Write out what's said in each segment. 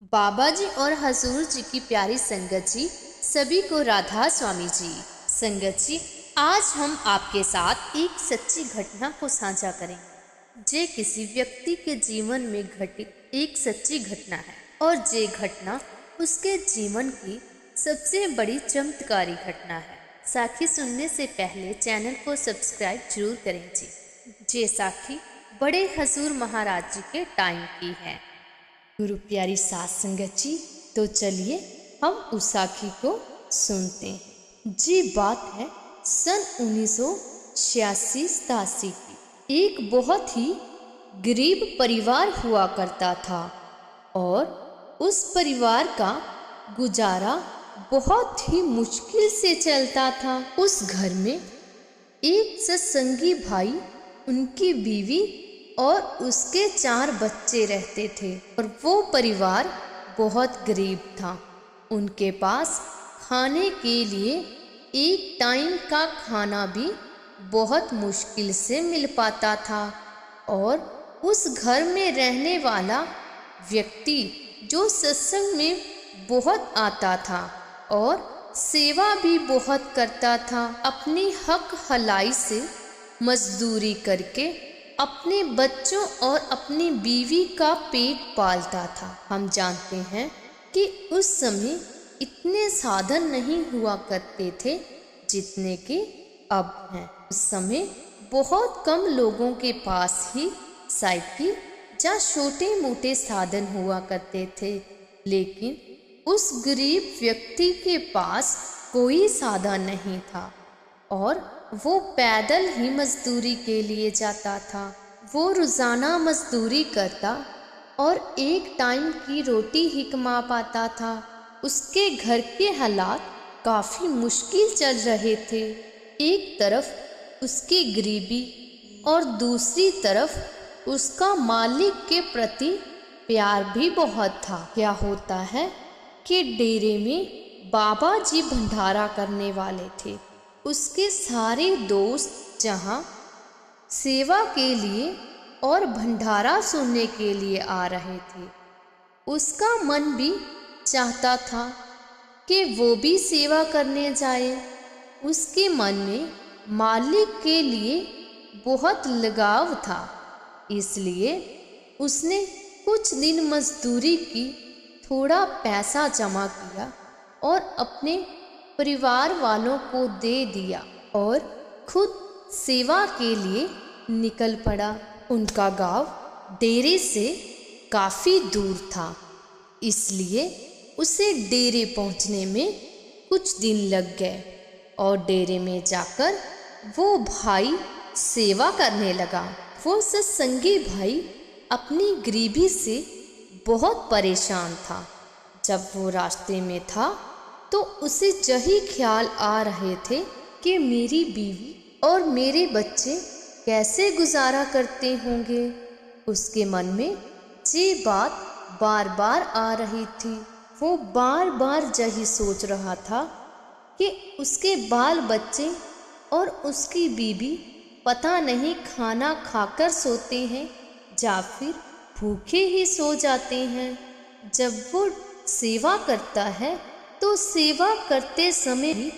बाबा जी और हजूर जी की प्यारी संगत जी, सभी को राधा स्वामी जी। संगत जी, आज हम आपके साथ एक सच्ची घटना को साझा करेंगे। जे किसी व्यक्ति के जीवन में घटित एक सच्ची घटना है और जे घटना उसके जीवन की सबसे बड़ी चमत्कारी घटना है। साखी सुनने से पहले चैनल को सब्सक्राइब जरूर करें जी। जे साखी बड़े हजूर महाराज जी के टाइम की है। गुरु प्यारी सात संगत जी, तो चलिए हम उस साखी को सुनते हैं जी। बात है सन 1986-87 की। एक बहुत ही गरीब परिवार हुआ करता था और उस परिवार का गुजारा बहुत ही मुश्किल से चलता था। उस घर में एक सत्संगी भाई, उनकी बीवी और उसके 4 बच्चे रहते थे और वो परिवार बहुत गरीब था। उनके पास खाने के लिए एक टाइम का खाना भी बहुत मुश्किल से मिल पाता था और उस घर में रहने वाला व्यक्ति जो सत्संग में बहुत आता था और सेवा भी बहुत करता था, अपनी हक हलाई से मजदूरी करके अपने बच्चों और अपनी बीवी का पेट पालता था। हम जानते हैं कि उस समय इतने साधन नहीं हुआ करते थे जितने कि अब हैं। उस समय बहुत कम लोगों के पास ही साइकिल या छोटे मोटे साधन हुआ करते थे, लेकिन उस गरीब व्यक्ति के पास कोई साधन नहीं था और वो पैदल ही मजदूरी के लिए जाता था। वो रोज़ाना मजदूरी करता और एक टाइम की रोटी ही कमा पाता था। उसके घर के हालात काफ़ी मुश्किल चल रहे थे। एक तरफ उसकी गरीबी और दूसरी तरफ उसका मालिक के प्रति प्यार भी बहुत था। क्या होता है कि डेरे में बाबा जी भंडारा करने वाले थे। उसके सारे दोस्त जहाँ सेवा के लिए और भंडारा सुनने के लिए आ रहे थे। उसका मन भी चाहता था कि वो भी सेवा करने जाए। उसके मन में मालिक के लिए बहुत लगाव था, इसलिए उसने कुछ दिन मजदूरी की, थोड़ा पैसा जमा किया और अपने परिवार वालों को दे दिया और खुद सेवा के लिए निकल पड़ा। उनका गांव डेरे से काफ़ी दूर था, इसलिए उसे डेरे पहुंचने में कुछ दिन लग गए और डेरे में जाकर वो भाई सेवा करने लगा। वो सत्संगी भाई अपनी गरीबी से बहुत परेशान था। जब वो रास्ते में था तो उसे यही ख्याल आ रहे थे कि मेरी बीवी और मेरे बच्चे कैसे गुजारा करते होंगे। उसके मन में ये बात बार बार आ रही थी। वो बार बार यही सोच रहा था कि उसके बाल बच्चे और उसकी बीवी पता नहीं खाना खाकर सोते हैं या फिर भूखे ही सो जाते हैं। जब वो सेवा करता है तो सेवा करते समय भी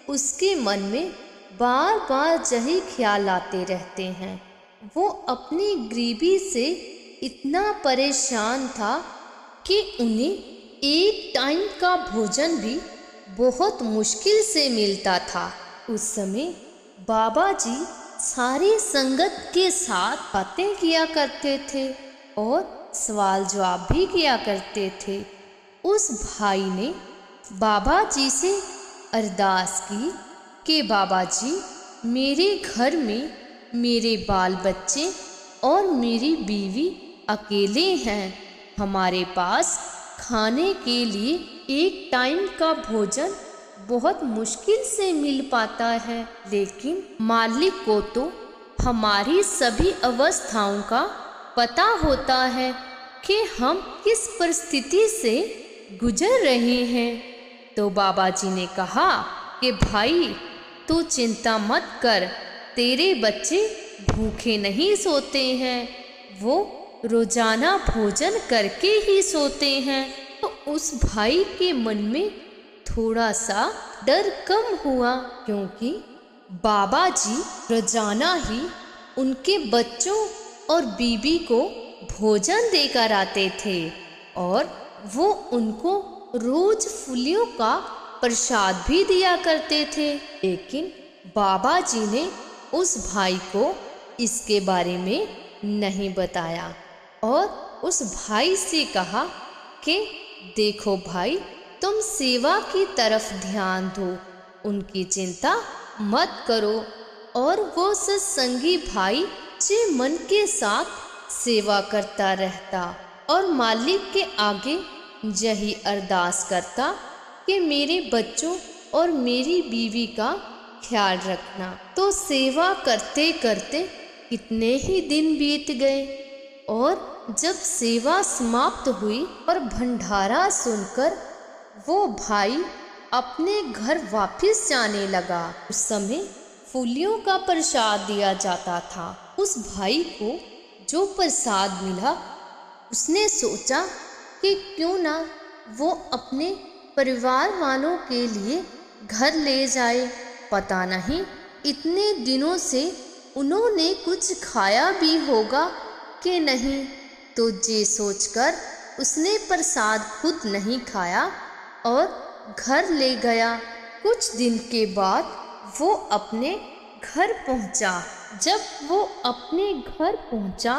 उसके मन में बार बार यही ख्याल आते रहते हैं। वो अपनी गरीबी से इतना परेशान था कि उन्हें एक टाइम का भोजन भी बहुत मुश्किल से मिलता था। उस समय बाबा जी सारी संगत के साथ बातें किया करते थे और सवाल जवाब भी किया करते थे। उस भाई ने बाबा जी से अरदास की कि बाबा जी, मेरे घर में मेरे बाल बच्चे और मेरी बीवी अकेले हैं। हमारे पास खाने के लिए एक टाइम का भोजन बहुत मुश्किल से मिल पाता है, लेकिन मालिक को तो हमारी सभी अवस्थाओं का पता होता है कि हम किस परिस्थिति से गुजर रहे हैं। तो बाबा जी ने कहा कि भाई, तू चिंता मत कर, तेरे बच्चे भूखे नहीं सोते हैं, वो रोजाना भोजन करके ही सोते हैं। तो उस भाई के मन में थोड़ा सा डर कम हुआ, क्योंकि बाबा जी रोजाना ही उनके बच्चों और बीबी को भोजन देकर आते थे और वो उनको रोज फूलियों का प्रसाद भी दिया करते थे। लेकिन बाबा जी ने उस भाई को इसके बारे में नहीं बताया और उस भाई से कहा कि देखो भाई, तुम सेवा की तरफ ध्यान दो, उनकी चिंता मत करो। और वो सत्संगी भाई जे मन के साथ सेवा करता रहता और मालिक के आगे यही अरदास करता कि मेरे बच्चों और मेरी बीवी का ख्याल रखना। तो सेवा करते करते कितने ही दिन बीत गए और जब सेवा समाप्त हुई और भंडारा सुनकर वो भाई अपने घर वापस जाने लगा। उस समय फूलियों का प्रसाद दिया जाता था। उस भाई को जो प्रसाद मिला, उसने सोचा कि क्यों ना वो अपने परिवार वालों के लिए घर ले जाए। पता नहीं इतने दिनों से उन्होंने कुछ खाया भी होगा कि नहीं। तो ये सोचकर उसने प्रसाद खुद नहीं खाया और घर ले गया। कुछ दिन के बाद वो अपने घर पहुंचा। जब वो अपने घर पहुंचा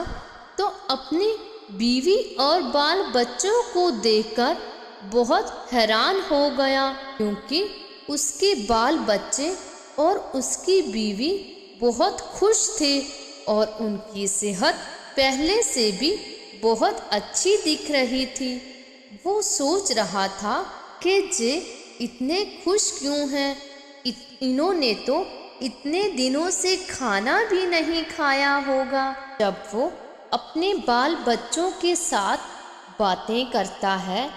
तो अपनी बीवी और बाल बच्चों को देखकर बहुत हैरान हो गया, क्योंकि उसके बाल बच्चे और उसकी बीवी बहुत खुश थे और उनकी सेहत पहले से भी बहुत अच्छी दिख रही थी। वो सोच रहा था कि जे इतने खुश क्यों हैं, इन्होंने तो इतने दिनों से खाना भी नहीं खाया होगा। जब वो अपने बाल बच्चों के साथ बातें करता है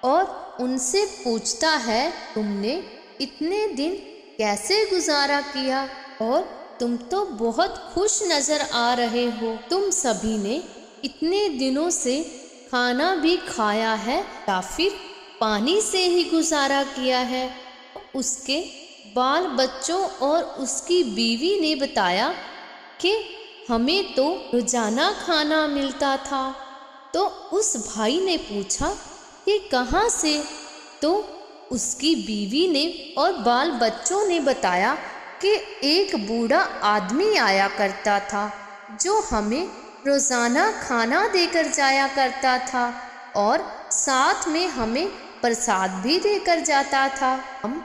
और उनसे पूछता है, तुमने इतने दिन कैसे गुजारा किया और तुम तो बहुत खुश नजर आ रहे हो। तुम सभी ने इतने दिनों से खाना भी खाया है या फिर पानी से ही गुजारा किया है। उसके बाल बच्चों और उसकी बीवी ने बताया कि हमें तो रोजाना खाना मिलता था। तो उस भाई ने पूछा कि कहाँ से? तो उसकी बीवी ने और बाल बच्चों ने बताया कि एक बूढ़ा आदमी आया करता था जो हमें रोजाना खाना देकर जाया करता था और साथ में हमें प्रसाद भी देकर जाता था। हम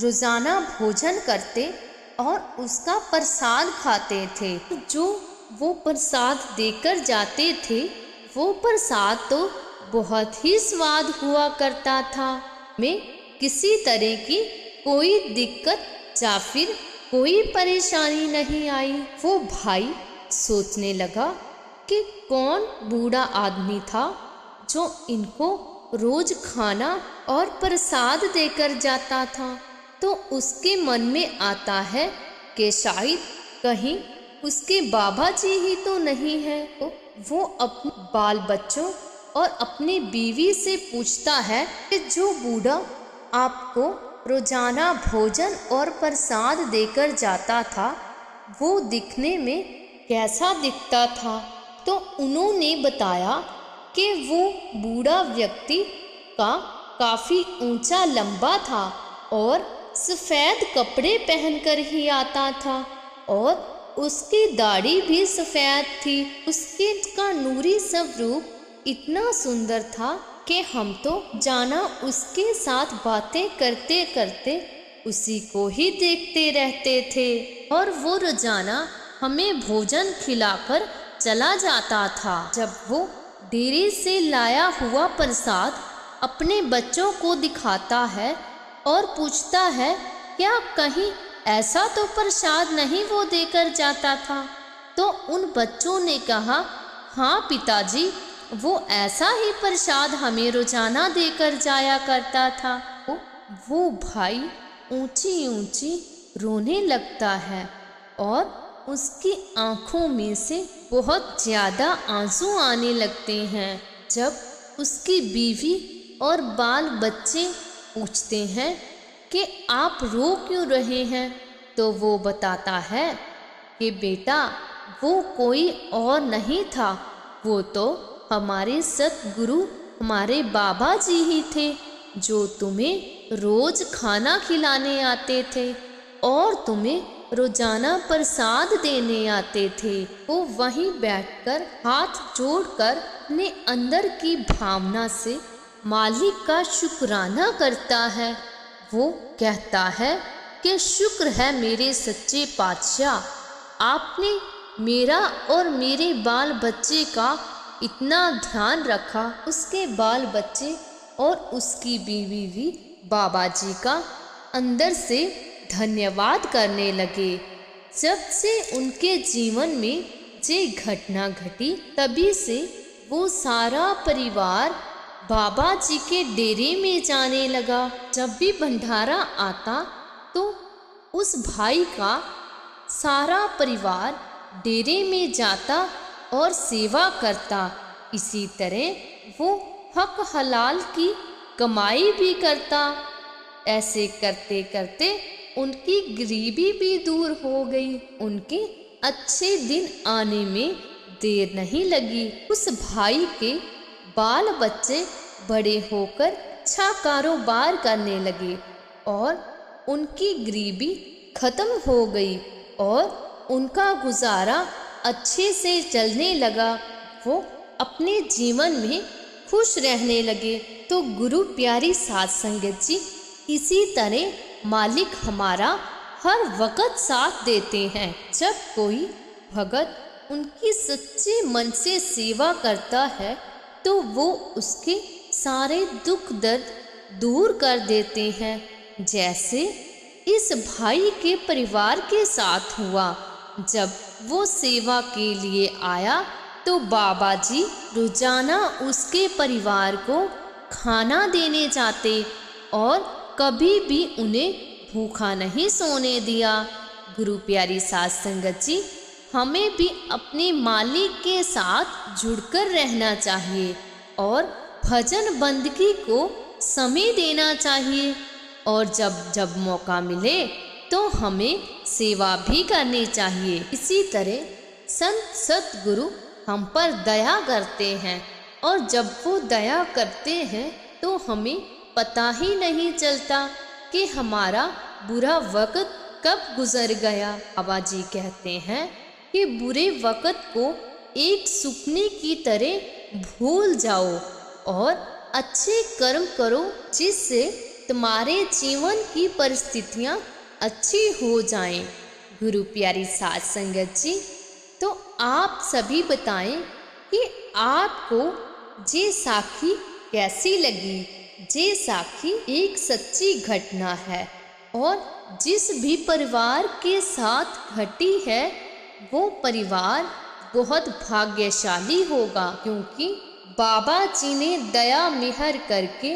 रोजाना भोजन करते और उसका प्रसाद खाते थे। जो वो प्रसाद देकर जाते थे वो प्रसाद तो बहुत ही स्वाद हुआ करता था। में किसी तरह की कोई दिक्कत या फिर कोई परेशानी नहीं आई। वो भाई सोचने लगा कि कौन बूढ़ा आदमी था जो इनको रोज खाना और प्रसाद देकर जाता था। तो उसके मन में आता है कि शायद कहीं उसके बाबा जी ही तो नहीं है। तो वो अपने बाल बच्चों और अपनी बीवी से पूछता है कि जो बूढ़ा आपको रोजाना भोजन और प्रसाद देकर जाता था वो दिखने में कैसा दिखता था। तो उन्होंने बताया कि वो बूढ़ा व्यक्ति का काफ़ी ऊंचा लंबा था और सफ़ेद कपड़े पहनकर ही आता था और उसकी दाढ़ी भी सफ़ेद थी। उसके का नूरी स्वरूप इतना सुंदर था कि हम तो जाना उसके साथ बातें करते करते उसी को ही देखते रहते थे और वो रोजाना हमें भोजन खिलाकर चला जाता था। जब वो डेरे से लाया हुआ प्रसाद अपने बच्चों को दिखाता है और पूछता है क्या कहीं ऐसा तो प्रसाद नहीं वो देकर जाता था। तो उन बच्चों ने कहा हाँ पिताजी, वो ऐसा ही प्रसाद हमें रोजाना देकर जाया करता था। वो भाई ऊंची ऊंची रोने लगता है और उसकी आंखों में से बहुत ज़्यादा आंसू आने लगते हैं। जब उसकी बीवी और बाल बच्चे पूछते हैं कि आप रो क्यों रहे हैं, तो वो बताता है कि बेटा वो कोई और नहीं था, वो तो हमारे सतगुरु हमारे बाबा जी ही थे, जो तुम्हें रोज खाना खिलाने आते थे और तुम्हें रोजाना प्रसाद देने आते थे। वो वहीं बैठकर हाथ जोड़कर अपने अंदर की भावना से मालिक का शुक्राना करता है। वो कहता है कि शुक्र है मेरे सच्चे पातशाह, आपने मेरा और मेरे बाल बच्चे का इतना ध्यान रखा। उसके बाल बच्चे और उसकी बीवी भी बाबा जी का अंदर से धन्यवाद करने लगे। जब से उनके जीवन में ये घटना घटी, तभी से वो सारा परिवार बाबा जी के डेरे में जाने लगा। जब भी भंडारा आता तो उस भाई का सारा परिवार डेरे में जाता और सेवा करता। इसी तरह वो हक हलाल की कमाई भी करता। ऐसे करते करते उनकी गरीबी भी दूर हो गई। उनके अच्छे दिन आने में देर नहीं लगी। उस भाई के बाल बच्चे बड़े होकर अच्छा कारोबार करने लगे और उनकी गरीबी खत्म हो गई और उनका गुजारा अच्छे से चलने लगा। वो अपने जीवन में खुश रहने लगे। तो गुरु प्यारी साध संगत जी, इसी तरह मालिक हमारा हर वक़्त साथ देते हैं। जब कोई भगत उनकी सच्चे मन से सेवा करता है तो वो उसके सारे दुख दर्द दूर कर देते हैं। जैसे इस भाई के परिवार के साथ हुआ। जब वो सेवा के लिए आया तो बाबा जी रोजाना उसके परिवार को खाना देने जाते और कभी भी उन्हें भूखा नहीं सोने दिया। गुरु प्यारी साध संगत जी, हमें भी अपने मालिक के साथ जुड़कर रहना चाहिए और भजन बंदगी को समय देना चाहिए और जब जब मौका मिले तो हमें सेवा भी करनी चाहिए। इसी तरह संत सतगुरु हम पर दया करते हैं और जब वो दया करते हैं तो हमें पता ही नहीं चलता कि हमारा बुरा वक़्त कब गुजर गया। बाबा जी कहते हैं कि बुरे वक़्त को एक सुपने की तरह भूल जाओ और अच्छे कर्म करो, जिससे तुम्हारे जीवन की परिस्थितियाँ अच्छी हो जाएं। गुरु प्यारी साध संगत जी, तो आप सभी बताएं कि आपको ये साखी कैसी लगी। ये साखी एक सच्ची घटना है और जिस भी परिवार के साथ घटी है वो परिवार बहुत भाग्यशाली होगा, क्योंकि बाबा जी ने दया मेहर करके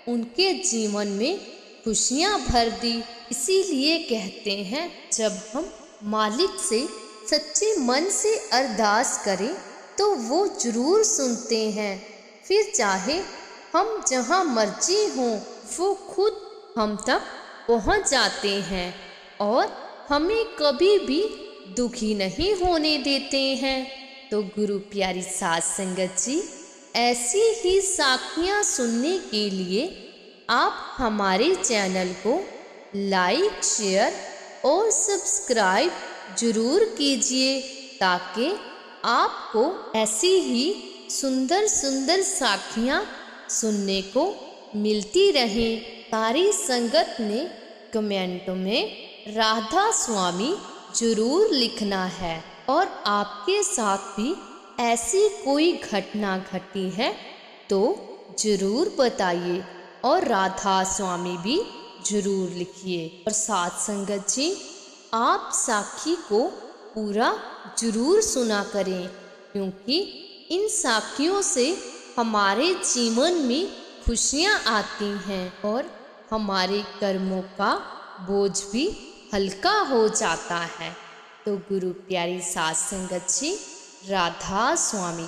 उनके जीवन में खुशियाँ भर दी। इसीलिए कहते हैं, जब हम मालिक से सच्चे मन से अरदास करें तो वो जरूर सुनते हैं। फिर चाहे हम जहाँ मर्जी हों, वो खुद हम तक पहुँच जाते हैं और हमें कभी भी दुखी नहीं होने देते हैं। तो गुरु प्यारी साध संगत जी, ऐसी ही साखियाँ सुनने के लिए आप हमारे चैनल को लाइक, शेयर और सब्सक्राइब जरूर कीजिए, ताकि आपको ऐसी ही सुंदर सुंदर साखियाँ सुनने को मिलती रहे। सारी संगत ने कमेंट में राधा स्वामी जरूर लिखना है और आपके साथ भी ऐसी कोई घटना घटी है तो जरूर बताइए और राधा स्वामी भी जरूर लिखिए। और साथ संगत जी, आप साखी को पूरा जरूर सुना करें, क्योंकि इन साखियों से हमारे जीवन में खुशियाँ आती हैं और हमारे कर्मों का बोझ भी हल्का हो जाता है। तो गुरु प्यारी साध संगत जी, राधा स्वामी।